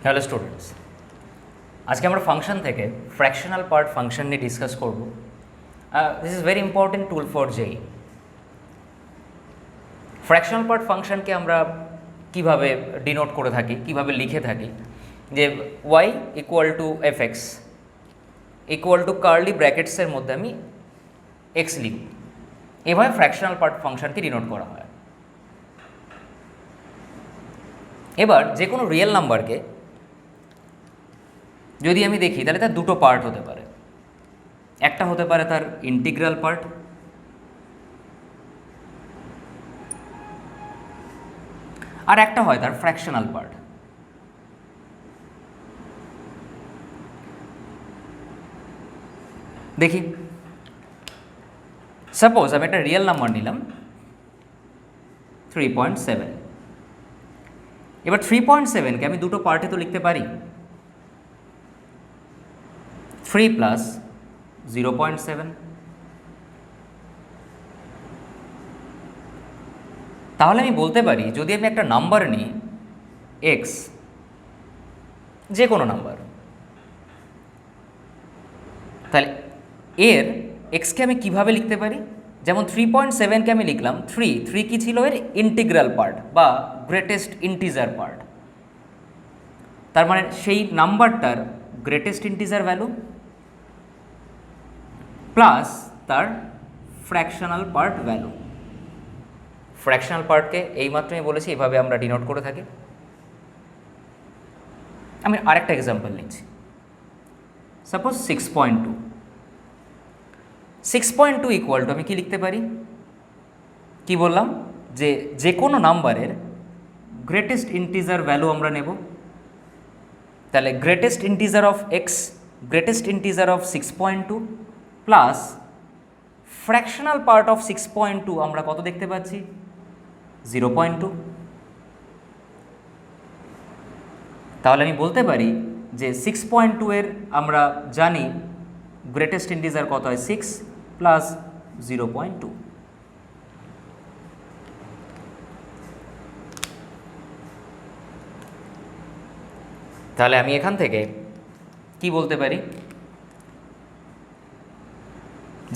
Hello students, আজকে আমরা function থেকে ফ্র্যাকশনাল পার্ট ফাংশন নিয়ে ডিসকাস করব। This is very important tool for JEE. Fractional part ফাংশনকে আমরা কিভাবে ডিনোট করে থাকি, কিভাবে লিখে থাকি, যে Y equal to F X equal to curly ব্র্যাকেটসের মধ্যে আমি এক্স লিখি। এভাবে ফ্র্যাকশনাল পার্ট ফাংশনকে ডিনোট করা হয়। এবার যে কোনো রিয়েল নাম্বারকে যদি আমি দেখি তাহলে তার দুটো পার্ট হতে পারে। একটা হতে পারে তার ইন্টিগ্রাল পার্ট, আর একটা হয় তার ফ্র্যাকশনাল পার্ট। দেখি, সাপোজ আমি একটা রিয়েল নাম্বার নিলাম 3.7। এবার 3.7কে আমি দুটো পার্টে তো লিখতে পারি, 3 প্লাস 0.7। তাহলে আমি বলতে পারি, যদি আমি একটা নাম্বার নিই এক্স, যে কোনো নাম্বার, তাহলে এর এক্সকে আমি কিভাবে লিখতে পারি? যেমন 3.7কে আমি লিখলাম 3 কি ছিল? এর ইন্টিগ্রাল পার্ট বা গ্রেটেস্ট ইন্টিজার পার্ট। তার মানে সেই নাম্বারটার গ্রেটেস্ট ইন্টিজার ভ্যালু প্লাস তার ফ্র্যাকশনাল পার্ট ভ্যালু। ফ্র্যাকশনাল পার্টকে এইমাত্র আমি বলেছি এভাবে আমরা ডিনোট করে থাকি। আমি আরেকটা এক্সাম্পল নিচ্ছি, সাপোজ 6.2। 6.2 ইকুয়াল টু আমি কি লিখতে পারি? কি বললাম? যে কোনো নাম্বারের গ্রেটেস্ট ইন্টিজার ভ্যালু আমরা নেব। তাহলে greatest integer of x, greatest integer of 6.2 plus fractional part of 6.2 আমরা কত দেখতে পাচ্ছি? 0.2। তাহলে আমি বলতে পারি যে 6.2 এর আমরা জানি গ্রেটেস্ট ইন্টিজার কত হয়? 6 প্লাস 0.2। তাহলে আমি এখান থেকে কি বলতে পারি?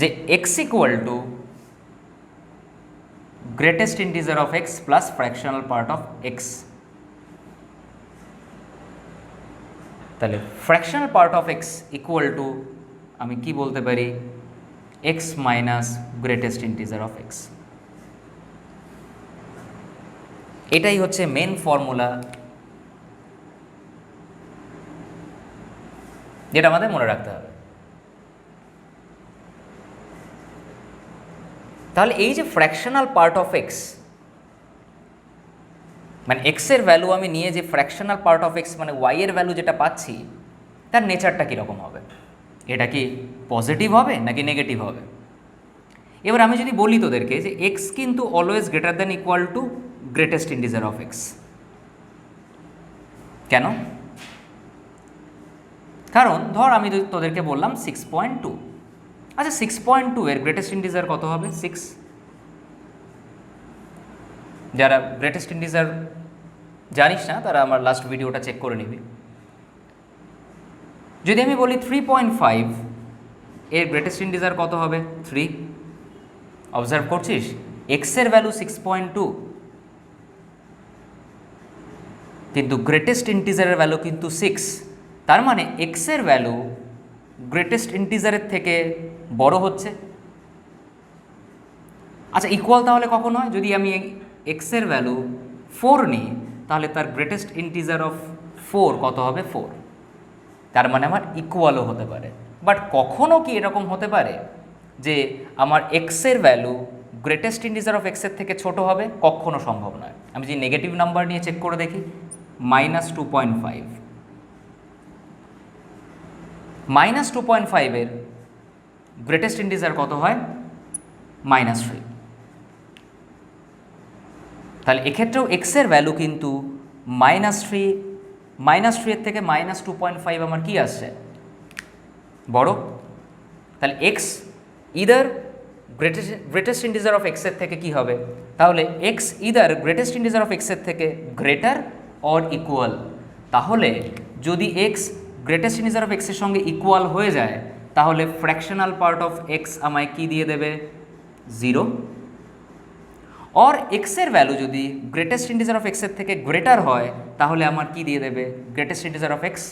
যে X equal to greatest integer of X plus fractional part of X. তাহলে fractional part of X equal to আমি কি বলতে পারি? X minus greatest integer of X. এটাই হচ্ছে মেন ফর্মুলা, যেটা আমাদের মনে রাখতে হবে। তাহলে এই যে ফ্র্যাকশনাল পার্ট অফ এক্স, মানে এক্সের ভ্যালু আমি নিয়ে যে ফ্র্যাকশনাল পার্ট অফ এক্স মানে ওয়াই এর ভ্যালু যেটা পাচ্ছি, তার নেচারটা কীরকম হবে? এটা কি পজিটিভ হবে নাকি নেগেটিভ হবে? এবার আমি যদি বলি তোদেরকে যে এক্স কিন্তু always greater than equal to greatest integer of x, কেন? কারণ ধর আমি তোদেরকে বললাম 6.2। আচ্ছা, 6.2 এর গ্রেটেস্ট ইন্টিজার কত হবে? 6। যারা গ্রেটেস্ট ইন্টিজার জানিস না তারা আমার লাস্ট ভিডিওটা চেক করে নিবি। যদি আমি বলি 3.5 এর গ্রেটেস্ট ইন্টিজার কত হবে? 3। অবজার্ভ করছিস, এক্সের ভ্যালু 6.2 কিন্তু গ্রেটেস্ট ইন্টিজারের ভ্যালু কিন্তু 6। তার মানে এক্সের ভ্যালু গ্রেটেস্ট ইন্টিজারের থেকে বড় হচ্ছে। আচ্ছা, ইকুয়াল তাহলে কখন হয়? যদি আমি এক্সের ভ্যালু 4 নিই তাহলে তার গ্রেটেস্ট ইন্টিজার অফ 4 কত হবে? 4। তার মানে আমার ইকুয়ালও হতে পারে। বাট কখনও কি এরকম হতে পারে যে আমার এক্সের ভ্যালু গ্রেটেস্ট ইন্টিজার অফ এক্সের থেকে ছোট হবে? কখনও সম্ভব নয়। আমি যদি নেগেটিভ নাম্বার নিয়ে চেক করে দেখি, -2.5, -2.5 এর গ্রেটেস্ট ইন্টিজার কত হয়? -3। তাহলে এক্ষেত্রেও এক্সের ভ্যালু কিন্তু -3 এর থেকে -2.5 আমার কি আসছে? বড়। তাহলে x either greatest integer of এক্সের থেকে কি হবে? তাহলে x either greatest integer of এক্সের থেকে গ্রেটার অর ইকুয়াল। তাহলে যদি এক্স গ্রেটেস্ট ইন্টিজার অফ এক্সের সঙ্গে ইকুয়াল হয়ে যায় তাহলে ফ্র্যাকশনাল পার্ট অফ এক্স আমায় কী দিয়ে দেবে 0, অর এক্সের ভ্যালু যদি গ্রেটেস্ট ইন্টিজার অফ এক্সের থেকে গ্রেটার হয় তাহলে আমার কি দিয়ে দেবে greatest integer of X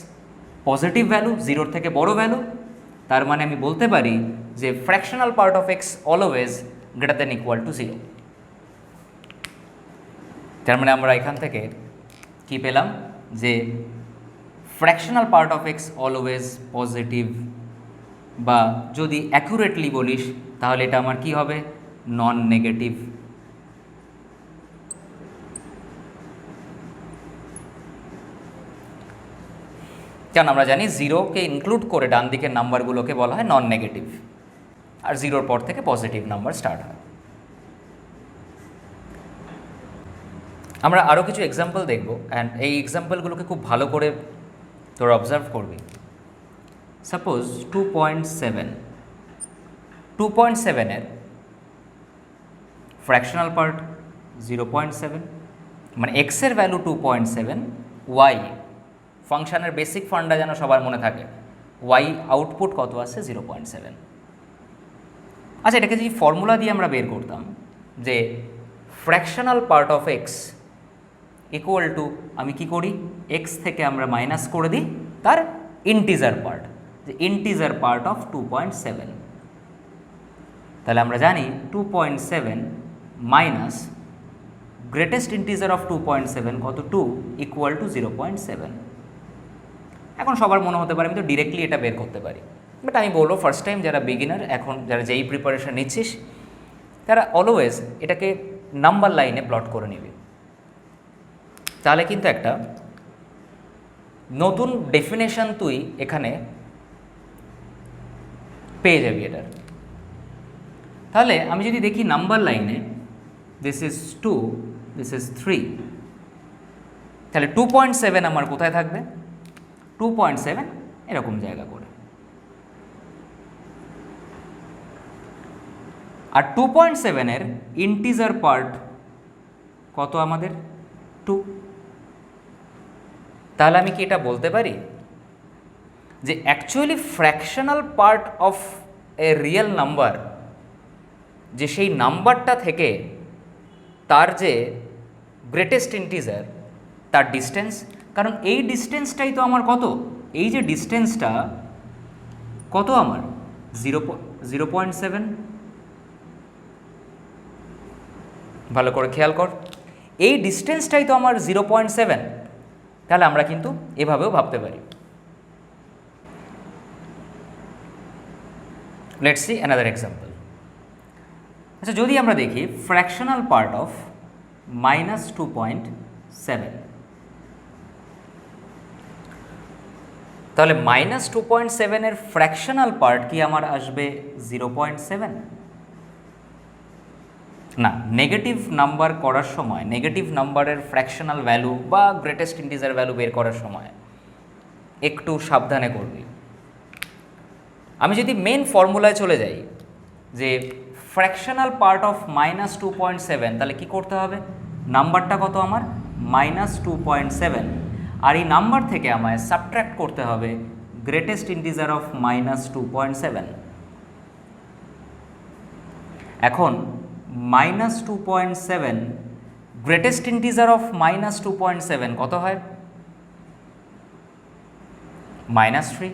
positive value, 0-র থেকে বড় ভ্যালু। তার মানে আমি বলতে পারি যে fractional part of X always greater than equal to 0। তার মানে আমরা এখান থেকে কি পেলাম যে fractional part of X always positive, বা যদি অ্যাকুরেটলি বলিস তাহলে এটা আমার কি হবে নন নেগেটিভ। কারণ আমরা জানি 0-কে ইনক্লুড করে ডান দিকের নাম্বারগুলোকে বলা হয় নন নেগেটিভ, আর 0-র পর থেকে পজিটিভ নাম্বার স্টার্ট হয়। আমরা আরও কিছু এক্সাম্পল দেখব, অ্যান্ড এই এক্সাম্পলগুলোকে খুব ভালো করে তোরা অবজার্ভ করবি। সাপোজ 2.7 ফ্র্যাকশনাল পার্ট 0.7, মানে এক্সের ভ্যালু 2.7, ওয়াই ফাংশনের বেসিক ফান্ডা যেন সবার মনে থাকে, ওয়াই আউটপুট কত আসছে 0.7। আচ্ছা, এটাকে যদি ফর্মুলা দিয়ে আমরা বের করতাম যে fractional part of X equal to, আমি কি করি এক্স থেকে আমরা মাইনাস করে দিই তার ইন্টিজার পার্ট, যে ইন্টিজার পার্ট অফ 2.7। তাহলে আমরা জানি 2.7 মাইনাস গ্রেটেস্ট ইন্টিজার অফ 2.7 কত 2 ইকুয়াল টু 0.7। এখন সবার মনে হতে পারে আমি তো ডিরেক্টলি এটা বের করতে পারি, বাট আমি বলবো ফার্স্ট টাইম যারা বিগিনার, এখন যারা যেই প্রিপারেশন নিচ্ছিস তারা অলওয়েজ এটাকে নাম্বার লাইনে প্লট করে নিবি, তাহলে কিন্তু একটা নতুন ডেফিনেশন তুই এখানে পেয়ে যাবি এটার। তাহলে আমি যদি দেখি নাম্বার লাইনে দিস ইজ 2, দিস ইজ 3, তাহলে 2.7 আমার কোথায় থাকবে 2.7 এরকম জায়গা করে, আর 2.7-এর ইন্টিজার পার্ট কত আমাদের 2। তাহলে আমি কি এটা বলতে পারি যে actually fractional part of A real number, যে সেই নাম্বারটা থেকে তার যে গ্রেটেস্ট ইন্টিজার তার ডিস্টেন্স, কারণ এই ডিস্টেন্সটাই তো আমার কত, এই যে ডিস্টেন্সটা কত আমার 0.7, ভালো করে খেয়াল কর, এই ডিস্টেন্সটাই তো আমার 0.7। তাহলে আমরা কিন্তু এভাবেও ভাবতে পারি। Let's see another example. আচ্ছা, যদি আমরা দেখি ফ্র্যাকশনাল পার্ট অফ -2.7, তাহলে -2.7-এর ফ্র্যাকশনাল পার্ট কি আমার আসবে 0.7? না, নেগেটিভ নাম্বার করার সময়, নেগেটিভ নাম্বারের ফ্র্যাকশনাল ভ্যালু বা গ্রেটেস্ট ইন্টিজার ভ্যালু বের করার সময় একটু সাবধানে করবি। আমি যদি মেন ফর্মুলায় চলে যাই যে ফ্র্যাকশনাল পার্ট অফ -2.7, তাহলে কি করতে হবে, নাম্বারটা কত আমার -2.7, আর এই নাম্বার থেকে আমায় সাবট্র্যাক্ট করতে হবে গ্রেটেস্ট ইন্টিজার অফ -2.7। এখন -2.7 গ্রেটেস্ট ইন্টিজার অফ -2.7 কত হয় -3।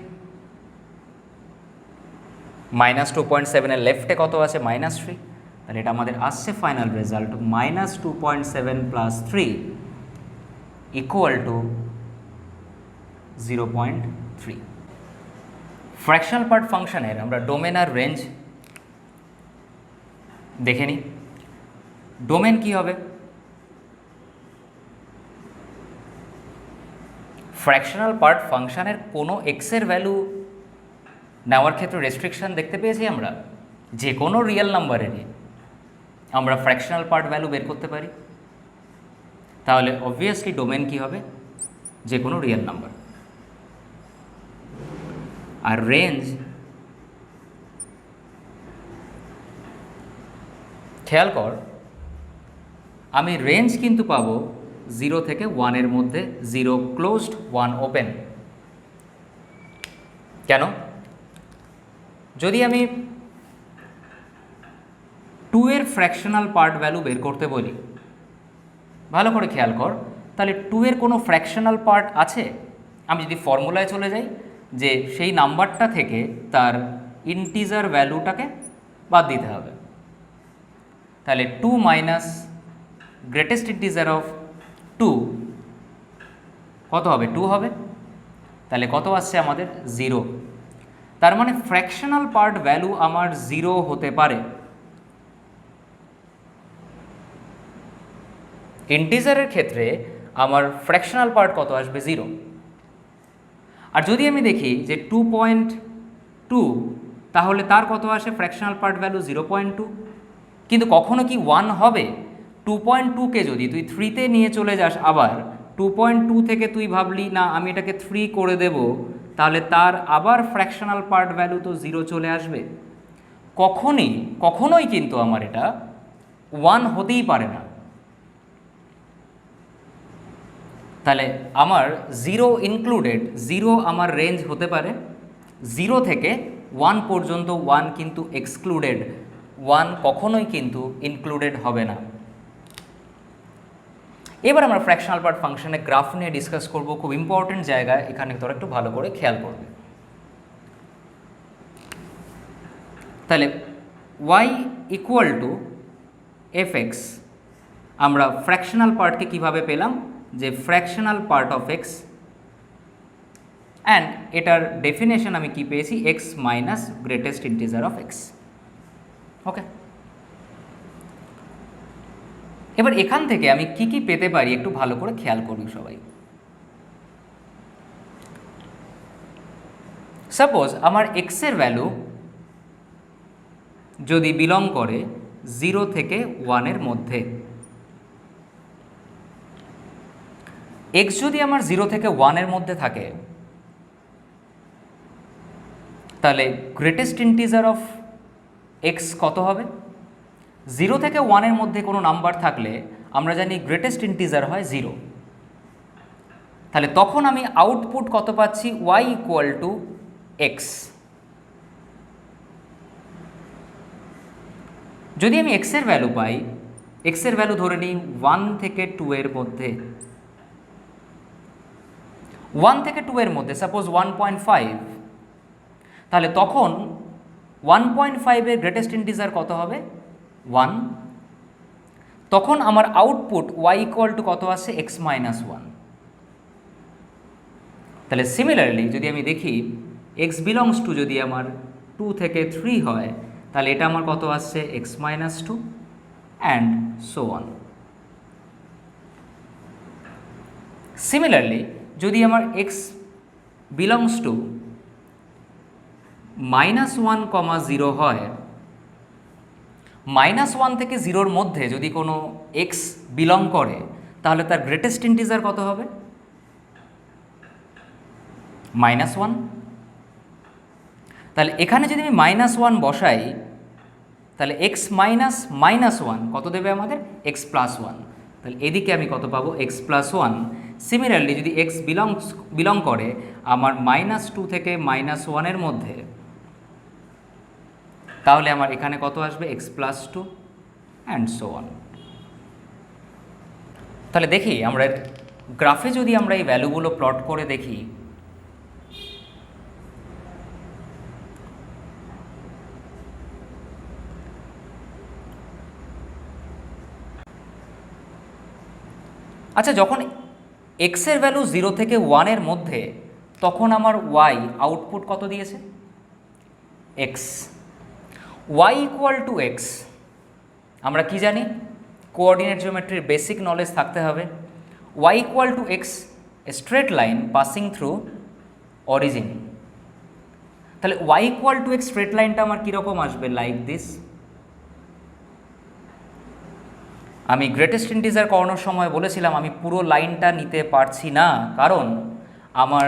-2.7-এর লেফটে কত আছে -3, তাহলে এটা আমাদের আসছে final result -2.7 plus 3 equal to 0.3। Fractional part ফাংশনের আমরা ডোমেন আর রেঞ্জ দেখে নিই। ডোমেন কি হবে, ফ্র্যাকশনাল পার্ট ফাংশনের কোনো এক্সের ভ্যালু নেওয়ার ক্ষেত্রে রেস্ট্রিকশন দেখতে পেয়েছি আমরা, যে কোনো রিয়েল নাম্বারেরই আমরা ফ্র্যাকশনাল পার্ট ভ্যালু বের করতে পারি। তাহলে অবভিয়াসলি ডোমেন কি হবে, যে কোনো রিয়েল নাম্বার। আর রেঞ্জ, খেয়াল কর আমি রেঞ্জ কিন্তু পাবো 0 থেকে 1-এর মধ্যে, 0 ক্লোজড 1 ওপেন। কেন? যদি আমি 2 এর ফ্র্যাকশনাল পার্ট ভ্যালু বের করতে বলি, ভালো করে খেয়াল কর, তাহলে 2 এর কোনো ফ্র্যাকশনাল পার্ট আছে? আমি যদি ফর্মুলায় চলে যাই যে সেই নাম্বারটা থেকে তার ইন্টিজার ভ্যালুটাকে বাদ দিতে হবে, তাহলে 2 মাইনাস গ্রেটেস্ট ইন্টিজার অফ 2 কত হবে? 2 হবে। তাহলে কত আসছে আমাদের? 0। তার মানে ফ্র্যাকশনাল পার্ট ভ্যালু আমার 0 হতে পারে। ইন্টিজারের ক্ষেত্রে আমার ফ্র্যাকশনাল পার্ট কত আসবে? 0। আর যদি আমি দেখি যে 2.2, তাহলে তার কত আসে ফ্র্যাকশনাল পার্ট ভ্যালু? 0.2। কিন্তু কখনো কি 1 হবে? 2.2কে যদি তুই 3-তে নিয়ে চলে যাস, আবার 2.2 থেকে তুই ভাবলি না আমি এটাকে 3 করে দেব, তাহলে তার আবার ফ্র্যাকশনাল পার্ট ভ্যালু তো 0 চলে আসবে। কখনোই কিন্তু আমার এটা 1 হতেই পারে না। তাহলে আমার 0 ইনক্লুডেড, 0 আমার রেঞ্জ হতে পারে, 0 থেকে 1 পর্যন্ত 1 কিন্তু এক্সক্লুডেড, 1 কখনোই কিন্তু ইনক্লুডেড হবে না। এবার আমরা ফ্র্যাকশনাল পার্ট ফাংশনের গ্রাফ নিয়ে ডিসকাস করব, খুব ইম্পর্টেন্ট জায়গা, এখানে তোরা একটু ভালো করে খেয়াল করবে। তাহলে y ইকুয়াল টু fx, আমরা ফ্র্যাকশনাল পার্টকে কিভাবে পেলাম? যে fractional part of x, and এটার ডেফিনেশন আমি কি পেয়েছি? x minus greatest integer of x। ওকে, এবার এখান থেকে আমি কি কি পেতে পারি একটু ভালো করে খেয়াল করবি সবাই। সাপোজ আমার x এর ভ্যালু যদি বিলং করে 0 থেকে 1-এর মধ্যে, x যদি আমার 0 থেকে 1-এর মধ্যে থাকে, তাহলে গ্রেটেস্ট ইন্টিজার অফ x কত হবে? 0 থেকে 1-এর মধ্যে কোনো নাম্বার থাকলে আমরা জানি গ্রেটেস্ট ইন্টিজার হয় 0। তাহলে তখন আমি আউটপুট কত পাচ্ছি? y equal two x। যদি আমি x এর ভ্যালু পাই, x এর ভ্যালু ধরে নিই 1 থেকে 2-এর মধ্যে, 1 থেকে 2-এর মধ্যে সাপোজ 1.5, তাহলে তখন 1.5-এর গ্রেটেস্ট ইন্টিজার কত হবে? 1। তখন আমার আউটপুট y ইকুয়াল টু কত আসছে? x minus 1। তাহলে সিমিলারলি যদি আমি দেখি x বিলংস টু যদি আমার 2 থেকে 3 হয়, তাহলে এটা আমার কত আসছে? x minus 2 and so on. Similarly যদি আমার x বিলংস টু -1, 0 হয়, -1 থেকে 0-র মধ্যে যদি কোনো x বিলং করে, তাহলে তার গ্রেটেস্ট ইন্টিজার কত হবে? -1। তাহলে এখানে যদি আমি -1 বসাই, তাহলে x মাইনাস -1 কত দেবে আমাদের? x plus 1। তাহলে এদিকে আমি কত পাবো? x plus 1। সিমিলারলি যদি x বিলং করে আমার -2 থেকে -1-এর মধ্যে, তাহলে আমার এখানে কত আসবে? x plus 2 and so on. তাহলে দেখি আমরা গ্রাফে যদি আমরা এই ভ্যালুগুলো প্লট করে দেখি, আচ্ছা যখন x এর ভ্যালু 0 থেকে 1-এর মধ্যে, তখন আমার y আউটপুট কত দিয়েছে? x। y equal two x, আমরা কি জানি? কোঅর্ডিনেট জিওমেট্রির বেসিক নলেজ থাকতে হবে। y ইকুয়াল টু x, এ straight line passing through origin. তাহলে y equal two x straight লাইনটা আমার কীরকম আসবে? Like this. আমি গ্রেটেস্ট ইন্টিজার করানোর সময় বলেছিলাম আমি পুরো লাইনটা নিতে পারছি না, কারণ আমার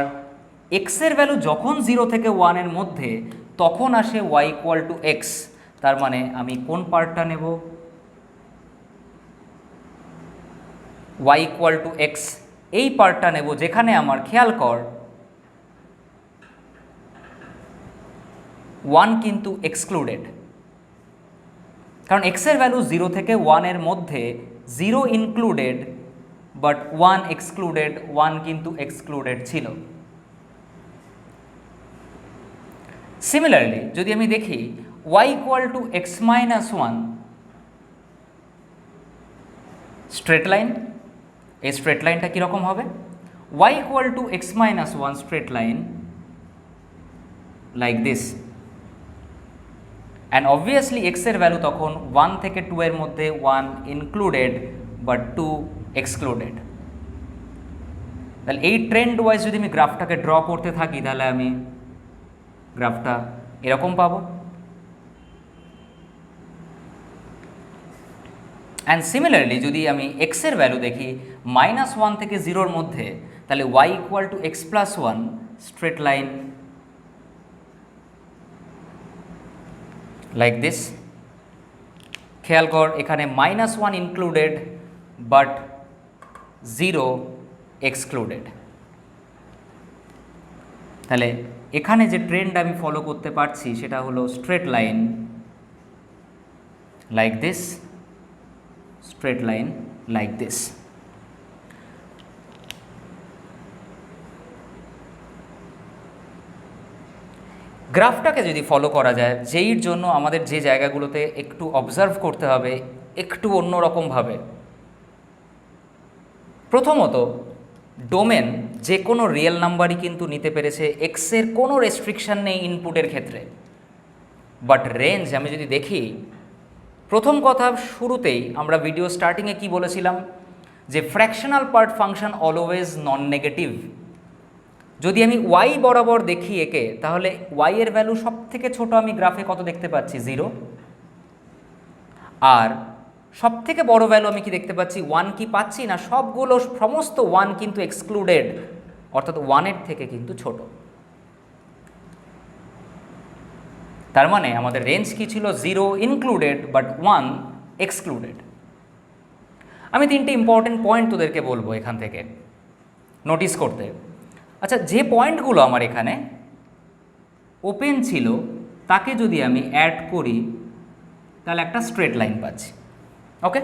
x এর ভ্যালু যখন 0 থেকে 1-এর মধ্যে, তখন আসে y ইকুয়াল টু x। তার মানে আমি কোন পার্টটা নেব? y ইকুয়াল টু এক্স, এই পার্টটা নেব যেখানে আমার খেয়াল কর 1 কিন্তু এক্সক্লুডেড, কারণ এক্সের ভ্যালু 0 থেকে 1 এর মধ্যে 0 ইনক্লুডেড বাট 1 এক্সক্লুডেড, 1 কিন্তু এক্সক্লুডেড ছিল। সিমিলারলি যদি আমি দেখি y equal to x minus 1, straight line, এই স্ট্রেট লাইনটা কীরকম হবে? y equal to x minus 1 straight line like this, and obviously এক্সের ভ্যালু তখন 1 থেকে 2 এর মধ্যে 1 ইনক্লুডেড বাট 2 এক্সক্লুডেড। তাহলে এই ট্রেন্ড ওয়াইজ যদি আমি গ্রাফটাকে ড্র করতে থাকি তাহলে আমি গ্রাফটা এরকম পাবো। অ্যান্ড সিমিলারলি যদি আমি এক্সের ভ্যালু দেখি -1 থেকে 0 এর মধ্যে, তাহলে y equal to x plus 1 straight line like this. খেয়াল কর এখানে -1 ইনক্লুডেড বাট 0 এক্সক্লুডেড। তাহলে এখানে যে ট্রেন্ড আমি ফলো করতে পারছি সেটা হলো straight line like this, straight line like this. গ্রাফটাকে যদি ফলো করা যায়, যেইর জন্য আমাদের যে জায়গাগুলোতে একটু অবজার্ভ করতে হবে একটু অন্যরকমভাবে। প্রথমত ডোমেন যে কোনো রিয়েল নাম্বারই কিন্তু নিতে পেরেছে, এক্সের কোনো রেস্ট্রিকশান নেই ইনপুটের ক্ষেত্রে। বাট রেঞ্জ আমি যদি দেখি, প্রথম কথা শুরুতেই আমরা ভিডিও স্টার্টিংয়ে কি বলেছিলাম যে fractional part function always non negative. যদি আমি y বরাবর দেখি একে, তাহলে y এর ভ্যালু সব থেকে ছোটো আমি গ্রাফে কত দেখতে পাচ্ছি? 0। আর সব থেকে বড় ভ্যালু আমি কি দেখতে পাচ্ছি? 1 কি পাচ্ছি না? সবগুলো সমস্ত 1 কিন্তু এক্সক্লুডেড, অর্থাৎ 1 এর থেকে কিন্তু ছোট। তার মানে আমাদের রেঞ্জ কি ছিল? 0 ইনক্লুডেড বাট 1 এক্সক্লুডেড। আমি 3টে ইম্পর্টেন্ট পয়েন্ট তোদেরকে বলবো এখান থেকে নোটিস করতে। আচ্ছা, যে পয়েন্টগুলো আমার এখানে ওপেন ছিল তাকে যদি আমি অ্যাড করি তাহলে একটা স্ট্রেট লাইন পাচ্ছি। ওকে,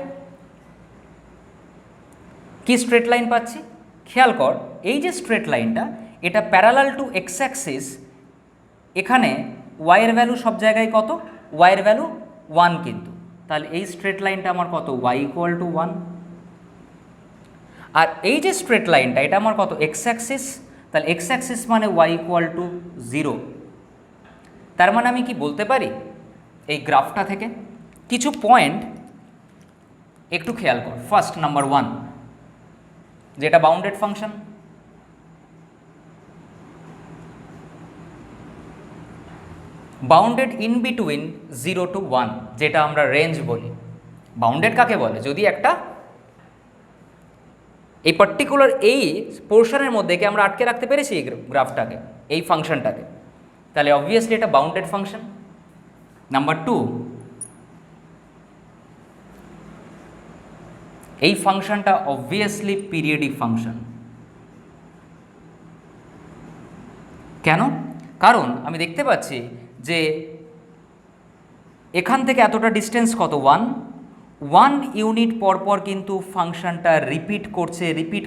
কি স্ট্রেট লাইন পাচ্ছি? খেয়াল কর এই যে স্ট্রেট লাইনটা, এটা প্যারালাল টু এক্স অ্যাক্সিস। এখানে y এর ভ্যালু সব জায়গায় কত? y এর ভ্যালু 1 কিন্তু। তাহলে এই স্ট্রেট লাইনটা আমার কত? y equal two 1। আর এই যে স্ট্রেট লাইনটা, এটা আমার কত? X Axis. তাহলে এক্স অ্যাক্সিস মানে y ইকুয়াল টু 0। তার মানে আমি কি বলতে পারি এই গ্রাফটা থেকে কিছু পয়েন্ট একটু খেয়াল কর। ফার্স্ট নাম্বার 1, যেটা bounded function, bounded in between 0 to 1, যেটা আমরা রেঞ্জ বলি। বাউন্ডেড কাকে বলে? যদি একটা এই পার্টিকুলার এই পোর্শনের মধ্যে কি আমরা আটকে রাখতে পেরেছি এই গ্রাফটাকে, এই ফাংশনটাকে, তাহলে অবভিয়াসলি এটা বাউন্ডেড ফাংশন। নাম্বার 2, এই ফাংশনটা অবভিয়াসলি পিরিয়ডিক ফাংশন। কেন? কারণ আমি দেখতে পাচ্ছি যে এখান থেকে এতটা ডিস্টেন্স কত? 1 ইউনিট পরপর কিন্তু ফাংশনটা রিপিট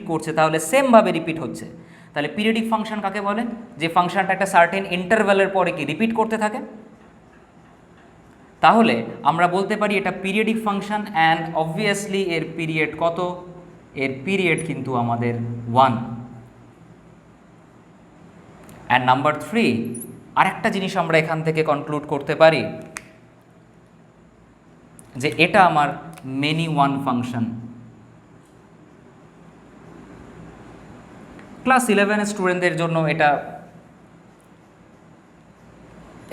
করছে, তাহলে সেমভাবে রিপিট হচ্ছে। তাহলে পিরিয়ডিক ফাংশন কাকে বলে? যে ফাংশনটা একটা সার্টেন ইন্টারভ্যালের পরে কি রিপিট করতে থাকে। তাহলে আমরা বলতে পারি এটা পিরিয়ডিক ফাংশন, অ্যান্ড অবভিয়াসলি এর পিরিয়ড কত? এর পিরিয়ড কিন্তু আমাদের 1। অ্যান্ড নাম্বার 3, আরেকটা জিনিস আমরা এখান থেকে কনক্লুড করতে পারি যে এটা আমার মেনি ওয়ান ফাংশন। ক্লাস 11 স্টুডেন্টদের জন্য এটা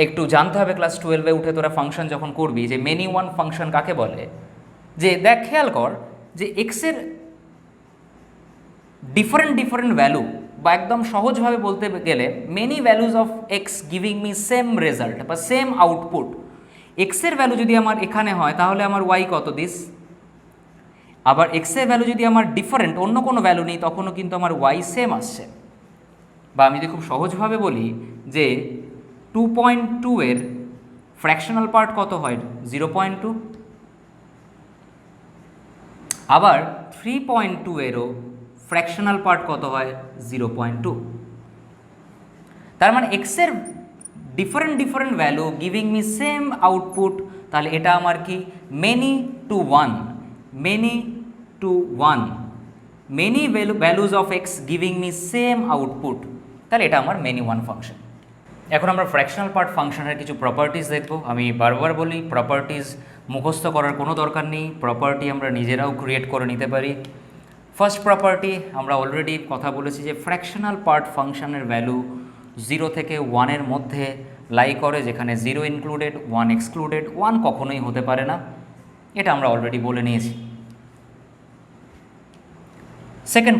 একটু জানতে হবে। ক্লাস 12-এ উঠে তোরা ফাংশন যখন করবি যে মেনি ওয়ান ফাংশন কাকে বলে, যে দেখ খেয়াল কর যে এক্সের ডিফারেন্ট ভ্যালু, বা একদম সহজভাবে বলতে গেলে many values of x giving me same result বা সেম আউটপুট। এক্সের ভ্যালু যদি আমার এখানে হয় তাহলে আমার ওয়াই কত? দিস। আবার এক্সের ভ্যালু যদি আমার ডিফারেন্ট অন্য কোনো ভ্যালু নেই তখনও কিন্তু আমার ওয়াই সেম আসছে। বা আমি যদি খুব সহজভাবে বলি যে 2.2 এর ফ্র্যাকশনাল পার্ট কত হয় 0.2, আবার 3.2 এরও ফ্র্যাকশনাল পার্ট কত হয় 0.2। তার মানে এক্সের different value giving me same output, তাহলে এটা আমার কি many two one, many values of x giving me same output, তাহলে এটা আমার মেনি ওয়ান ফাংশন। এখন আমরা ফ্র্যাকশনাল পার্ট ফাংশনের কিছু প্রপার্টিজ দেখব। আমি বারবার বলি প্রপার্টিজ মুখস্থ করার কোনো দরকার নেই, প্রপার্টি আমরা নিজেরাও ক্রিয়েট করে নিতে পারি। ফার্স্ট প্রপার্টি আমরা অলরেডি কথা বলেছি যে ফ্র্যাকশনাল পার্ট ফাংশনের ভ্যালু 0 থেকে 1-এর মধ্যে লাই করে, যেখানে 0 ইনক্লুডেড 1 এক্সক্লুডেড, 1 কখনোই হতে পারে না, এটা আমরা অলরেডি বলে নিয়েছি। সেকেন্ড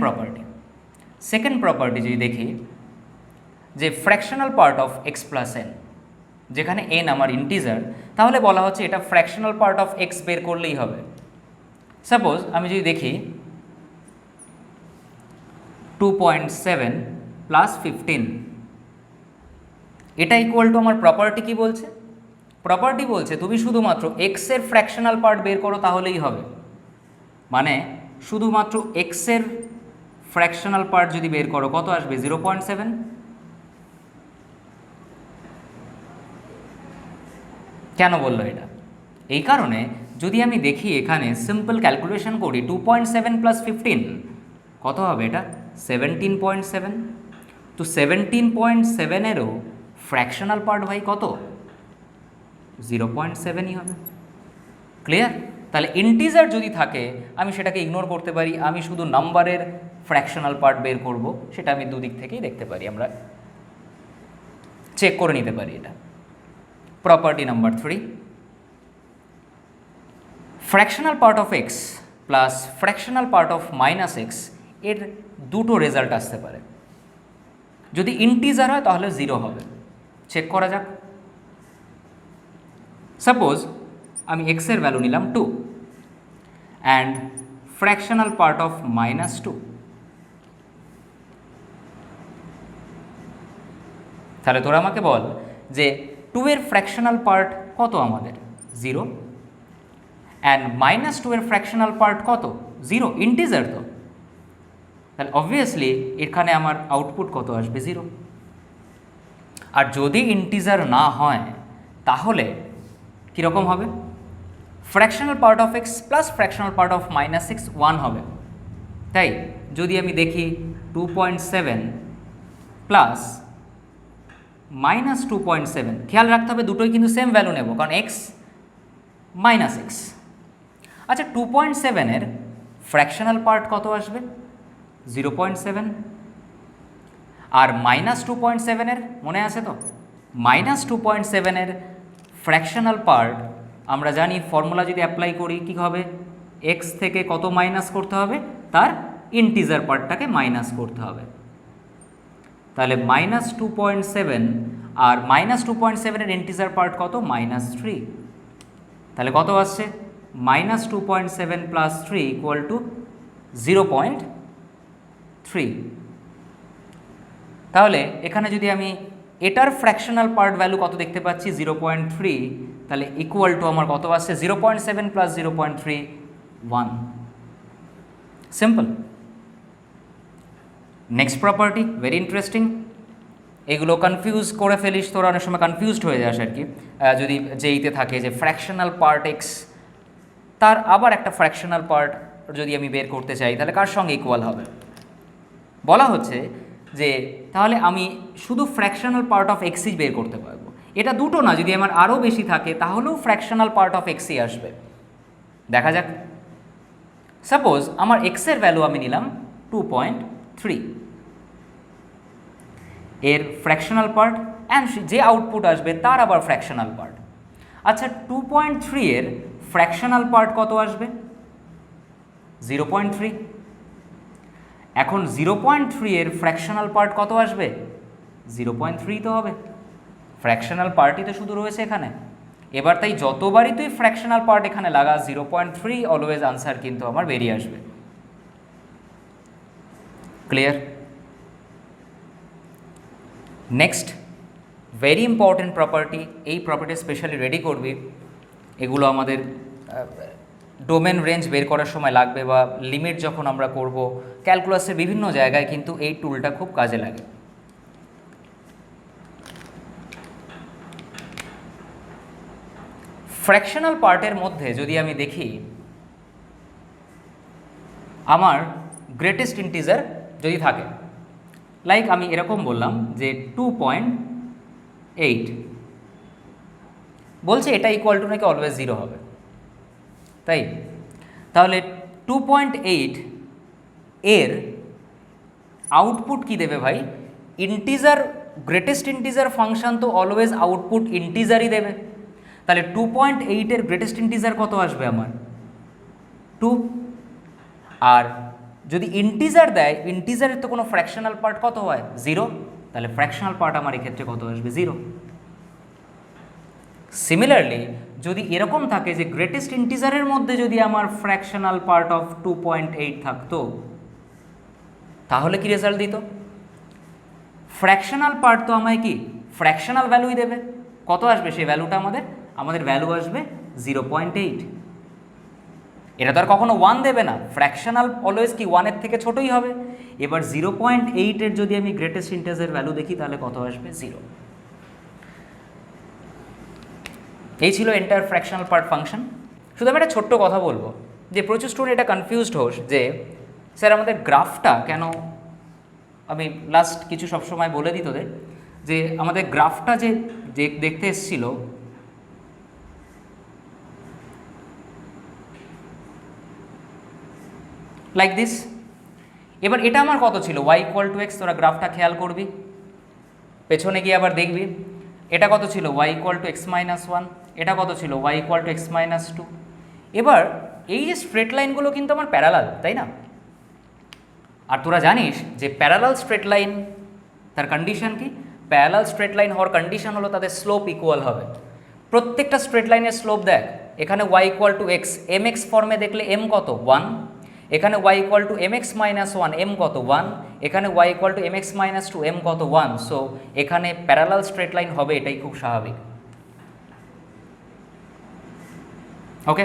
প্রপার্টি যদি দেখি যে fractional part of X plus N, যেখানে এন আমার ইন্টিজার, তাহলে বলা হচ্ছে এটা ফ্র্যাকশনাল পার্ট অফ এক্স বের করলেই হবে। সাপোজ আমি যদি দেখি 2.7 প্লাস 15, এটা ইকুয়াল টু আমার প্রপার্টি কি বলছে? প্রপার্টি বলছে তুমি শুধুমাত্র এক্সের ফ্র্যাকশনাল পার্ট বের করো তাহলেই হবে। মানে শুধুমাত্র এক্সের ফ্র্যাকশনাল পার্ট যদি বের করো কত আসবে 0.7। কেন বললো এটা? এই কারণে যদি আমি দেখি এখানে সিম্পল ক্যালকুলেশন করি 2.7 প্লাস 15 কত হবে, এটা 17.7। তো 17.7-এরও ফ্র্যাকশনাল পার্ট ভাই কত 0.7ই হবে। ক্লিয়ার? তাহলে ইন্টিজার যদি থাকে আমি সেটাকে ইগনোর করতে পারি, আমি শুধু নাম্বারের ফ্র্যাকশনাল পার্ট বের করব, সেটা আমি দুদিক থেকেই দেখতে পারি, আমরা চেক করে নিতে পারি। এটা property number 3, fractional part of X plus fractional part of minus x এর দুটো রেজাল্ট আসতে পারে। যদি ইন্টিজার হয় তাহলে 0 হবে। চেক করা যাক। সাপোজ আমি এক্সের ভ্যালু নিলাম 2 অ্যান্ড ফ্র্যাকশনাল পার্ট অফ -2, তাহলে তোরা আমাকে বল যে 2 এর ফ্র্যাকশনাল পার্ট কত আমাদের 0 অ্যান্ড -2 এর ফ্র্যাকশনাল পার্ট কত 0, ইন্টিজার তো, তাহলে অবভিয়াসলি এখানে আমার আউটপুট কত আসবে 0। আর যদি ইন্টিজার না হয় তাহলে কীরকম হবে? Fractional part of X plus fractional part of -6 1 হবে। তাই যদি আমি দেখি 2.7 প্লাস -2.7, খেয়াল রাখতে হবে দুটোই কিন্তু সেম ভ্যালু নেব, কারণ এক্স মাইনাস এক্স। আচ্ছা 2.7-এর ফ্র্যাকশনাল পার্ট কত আসবে 0.7, আর -2.7-এর মনে আছে তো, -2.7-এর ফ্র্যাকশনাল পার্ট আমরা জানি ফর্মুলা যদি অ্যাপ্লাই করি কী হবে, এক্স থেকে কত মাইনাস করতে হবে, তার ইন্টিজার পার্টটাকে মাইনাস করতে হবে। তাহলে -2.7 আর -2.7-এর ইন্টিজার পার্ট কত -3, তাহলে কত আসছে -2.7 প্লাস 3 ইকুয়াল টু 0.3। তাহলে এখানে যদি আমি এটার ফ্র্যাকশনাল পার্ট ভ্যালু কত দেখতে পাচ্ছি 0.3, তাহলে ইকুয়াল টু আমার কত আসছে 0.7 plus 0.3 1। Simple. Next property very interesting, এগুলো কনফিউজ করে ফেলিস তোরা, অনেক সময় কনফিউজড হয়ে যাস আর কি, যদি যেইতে থাকে যে ফ্র্যাকশনাল পার্ট এক্স, তার আবার একটা ফ্র্যাকশনাল পার্ট যদি আমি বের করতে চাই তাহলে কার সঙ্গে ইকুয়াল হবে? বলা হচ্ছে যে তাহলে আমি শুধু ফ্র্যাকশনাল পার্ট অফ এক্সই বের করতে পারবো। এটা দুটো না, যদি আমার আরও বেশি থাকে তাহলেও ফ্র্যাকশনাল পার্ট অফ এক্সই আসবে। দেখা যাক। সাপোজ আমার এক্সের ভ্যালু আমি নিলাম 2.3, এর ফ্র্যাকশনাল পার্ট অ্যান্ড যে আউটপুট আসবে তার আবার ফ্র্যাকশনাল পার্ট। আচ্ছা 2.3 এর ফ্র্যাকশনাল পার্ট কত আসবে 0.3। এখন 0.3 এর ফ্র্যাকশনাল পার্ট কত আসবে 0.3 তো হবে, ফ্র্যাকশনাল পার্টই তো শুধু রয়েছে এখানে। এবার তাই যতবারই তুই ফ্র্যাকশনাল পার্ট এখানে লাগা 0.3 অলওয়েজ আনসার কিন্তু আমার বেরিয়ে আসবে। Clear? Next very important property, এই প্রপার্টি স্পেশালি রেডি করবি, এগুলো আমাদের ডোমেন রেঞ্জ বের করার সময় লাগবে বা লিমিট যখন আমরা করব ক্যালকুলাসের বিভিন্ন জায়গায় কিন্তু এই টুলটা খুব কাজে লাগে। ফ্র্যাকশনাল পার্টের মধ্যে যদি আমি দেখি আমার গ্রেটেস্ট ইন্টিজার যদি থাকে, লাইক আমি এরকম বললাম যে 2.8, বলছে এটা ইকুয়াল টু নাকি অলওয়েজ 0 হবে, তাই তাহলে 2.8 এর আউটপুট কি দেবে ভাই? ইন্টিজার, গ্রেটেস্ট ইন্টিজার ফাংশন তো অলওয়েজ আউটপুট ইন্টিজারই দেবে, তাহলে 2.8 এর গ্রেটেস্ট ইন্টিজার কত আসবে আমার? 2। আর যদি ইন্টিজার দেয়, ইন্টিজারের তো কোনো ফ্র্যাকশনাল পার্ট কত হয়? 0, তাহলে ফ্র্যাকশনাল পার্ট আমার এক্ষেত্রে কত আসবে? 0। সিমিলারলি যদি এরকম থাকে যে গ্রেটেস্ট ইন্টিজারের মধ্যে যদি আমার ফ্র্যাকশনাল পার্ট অফ 2.8 থাকতো, তাহলে কি রেজাল্ট দিত? ফ্র্যাকশনাল পার্ট তো আমায় কি ফ্র্যাকশনাল ভ্যালুই দেবে। কত আসবে সেই ভ্যালুটা? আমাদের ভ্যালু আসবে 0.8। এটা তো আর কখনো 1 দেবে না, ফ্র্যাকশনাল অলওয়েজ কি 1-এর থেকে ছোটই হবে। এবার 0.8 এর যদি আমি গ্রেটেস্ট ইন্টিজারের ভ্যালু দেখি তাহলে কত আসবে? 0। এই ছিল এন্টায়ার ফ্র্যাকশনাল পার্ট ফাংশন। শুধু আমি একটা ছোট্ট কথা বলবো যে প্রচুর স্টুডেন্ট এটা কনফিউজড হোস যে স্যার আমাদের গ্রাফটা কেন, আমি লাস্ট কিছু সবসময় বলে দিই তোদের যে আমাদের গ্রাফটা যে দেখতে এসেছিল লাইক দিস, এবার এটা আমার কত ছিল? y equal to x. তোরা গ্রাফটা খেয়াল করবি, পেছনে গিয়ে আবার দেখবি এটা কত ছিল? y equal to x minus 1। এটা কত ছিল? y equal to x minus 2। এবার এই যে স্ট্রেট লাইনগুলো কিন্তু আমার প্যারালাল, তাই না? আর তোরা জানিস যে প্যারালাল স্ট্রেট লাইন তার কন্ডিশন কি? প্যারালাল স্ট্রেট লাইন হওয়ার কন্ডিশন হলো তাদের স্লোপ ইকুয়াল হবে। প্রত্যেকটা স্ট্রেট লাইনের স্লোপ দেখ, এখানে y equal to x, m x ফর্মে দেখলে m কত? 1। এখানে y equal to m x minus 1, m কত? 1। এখানে y equal to m x minus 2, m কত? 1। সো এখানে প্যারালাল স্ট্রেট লাইন হবে, এটাই খুব স্বাভাবিক। ওকে।